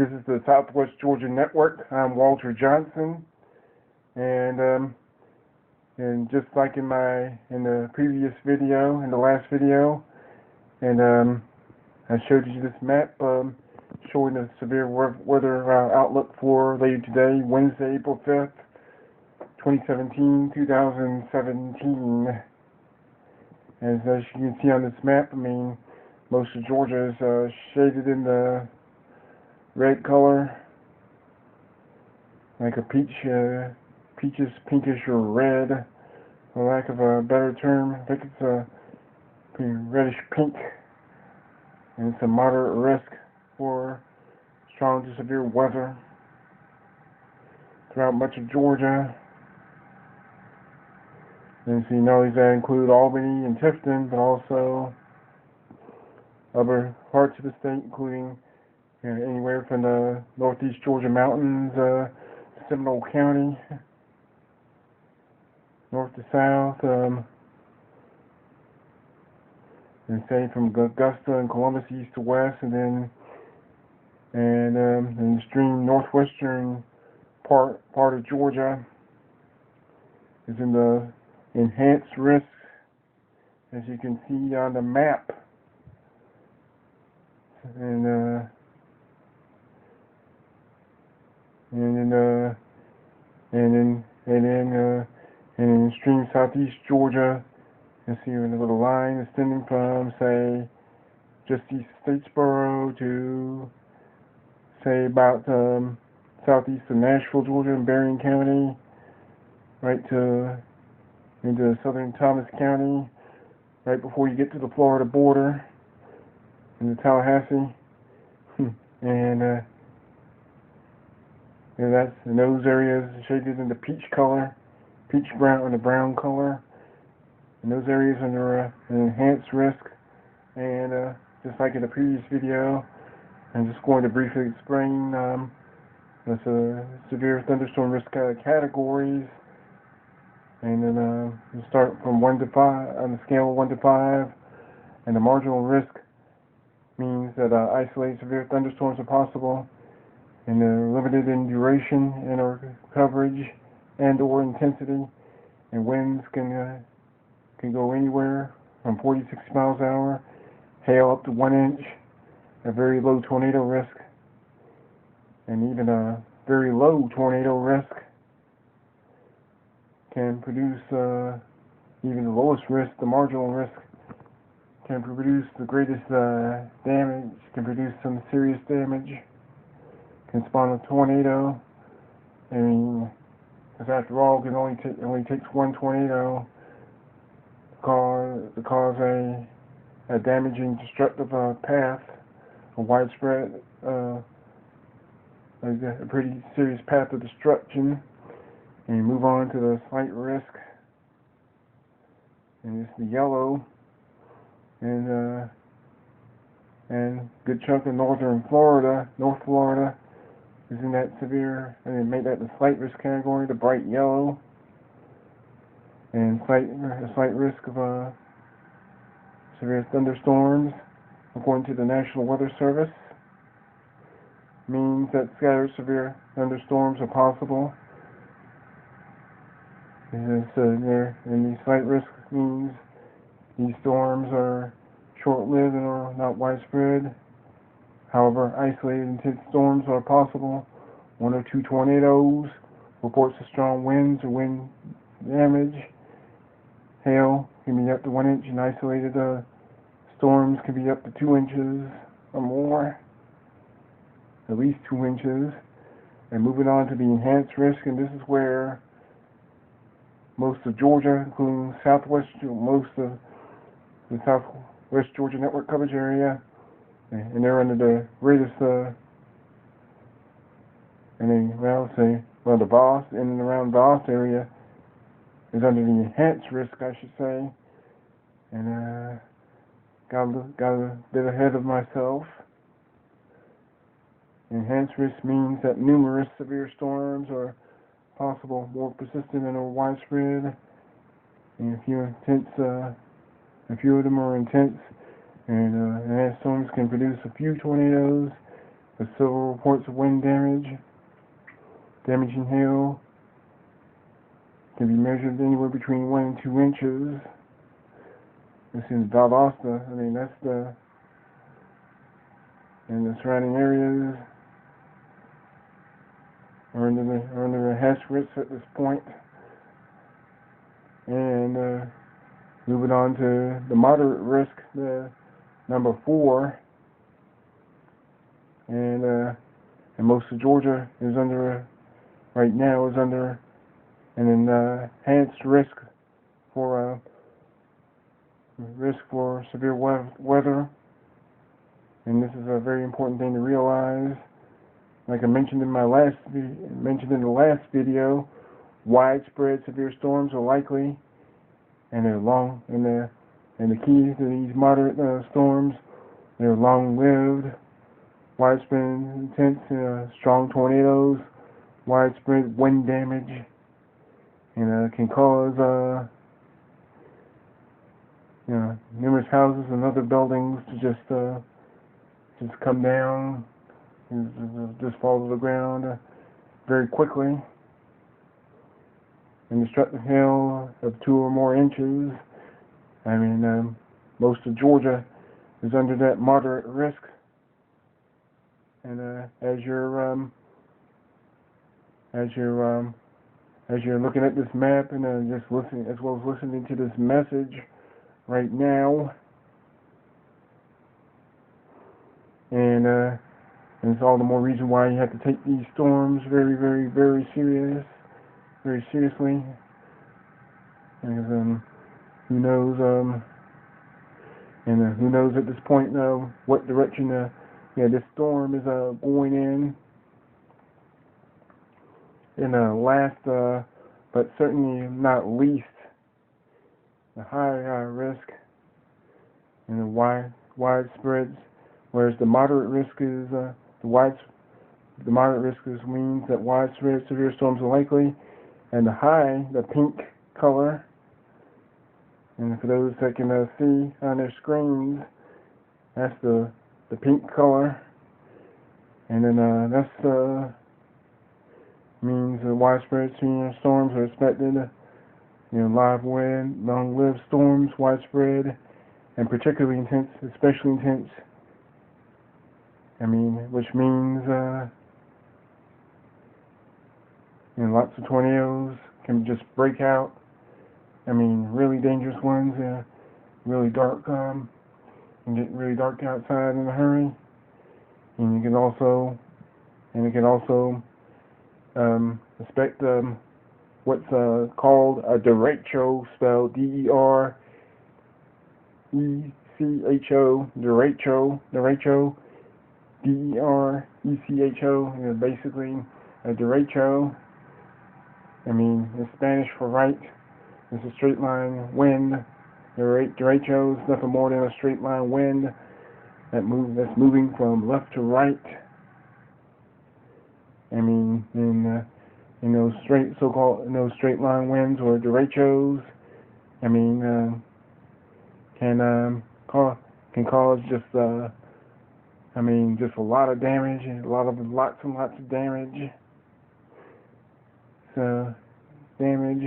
This is the Southwest Georgia Network. I'm Walter Johnson, and just like in the previous video, in the last video, and I showed you this map showing the severe weather outlook for later today, Wednesday, April 5th, 2017. As you can see on this map, most of Georgia is shaded in the red color, like a peaches, pinkish or red, for lack of a better term. I think it's a pretty reddish pink, and it's a moderate risk for strong to severe weather throughout much of Georgia. And so not only that include Albany and Tifton, but also other parts of the state, including anywhere from the northeast Georgia mountains, Seminole County, north to south, and say from Augusta and Columbus east to west, and then in the extreme northwestern part of Georgia is in the enhanced risk, as you can see on the map, and in extreme southeast Georgia, you see a little line extending from, say, just east of Statesboro to, say, about southeast of Nashville, Georgia, and Berrien County, right into southern Thomas County, right before you get to the Florida border, in the Tallahassee, and that's in those areas shaded in the peach color, peach brown and the brown color. In those areas under an enhanced risk, and just like in the previous video, I'm just going to briefly explain the severe thunderstorm risk categories, and then we'll start from 1 to 5 on the scale of 1 to 5, and the marginal risk means that isolated severe thunderstorms are possible, and they're limited in duration and or coverage and or intensity, and winds can go anywhere from 40 to 60 miles an hour, hail up to 1 inch, a very low tornado risk, and even a very low tornado risk can produce even the lowest risk, the marginal risk, can produce the greatest damage, can produce some serious damage, can spawn a tornado. Because after all, it only takes one tornado to cause a damaging, destructive path, a widespread, a pretty serious path of destruction. And you move on to the slight risk, and it's the yellow, and good chunk of North Florida is in that severe, and they make that the slight risk category, the bright yellow, and a slight risk of severe thunderstorms, according to the National Weather Service, means that scattered severe thunderstorms are possible. And the slight risk means these storms are short-lived and are not widespread. However, isolated intense storms are possible. 1 or 2 tornadoes, reports of strong winds or wind damage. Hail can be up to 1 inch, and isolated storms can be up to 2 inches or more, at least 2 inches. And moving on to the enhanced risk, and this is where most of Georgia, including most of the Southwest Georgia Network coverage area, and they're under the greatest, the Voss, in and around Voss area is under the enhanced risk, I should say, and got a bit ahead of myself. Enhanced risk means that numerous severe storms are possible, more persistent and more widespread, and a few of them are intense, and enhanced storms can produce a few tornadoes, The several reports of wind damage. Damaging hail can be measured anywhere between 1 and 2 inches. This is Valdosta. I mean, that's and the surrounding areas are under the hazard risk at this point. And moving on to the moderate risk, the number 4, and most of Georgia is under right now is under an enhanced risk for severe weather. And this is a very important thing to realize. Like I mentioned in the last video, widespread severe storms are likely, and they're long. And the key to these moderate storms, they're long-lived, widespread, intense, strong tornadoes, widespread wind damage, and can cause numerous houses and other buildings to just come down, just fall to the ground very quickly. And destructive hail of 2 or more inches. I mean, most of Georgia is under that moderate risk. And as you're looking at this map and just listening, as well as listening to this message right now, and it's all the more reason why you have to take these storms very, very, very seriously. Because who knows who knows at this point what direction this storm is going in last, but certainly not least, the high risk and the widespread, whereas the moderate risk is the moderate risk means that widespread severe storms are likely, and the high, the pink color, and for those that can see on their screens, that's the pink color, and then that's means widespread severe storms are expected. Live wind, long-lived storms, widespread, and particularly intense, especially intense. I mean, which means lots of tornadoes can just break out. I mean, really dangerous ones, really dark, can get really dark outside in a hurry. And it can also expect what's called a derecho, spelled D-E-R-E-C-H-O, derecho, D-E-R-E-C-H-O, basically a derecho. I mean, it's Spanish for right. It's a straight line wind. Derecho is nothing more than a straight line wind that's moving from left to right. I mean, in those straight line winds or derechos, I mean, can cause just just a lot of damage, lots and lots of damage. So damage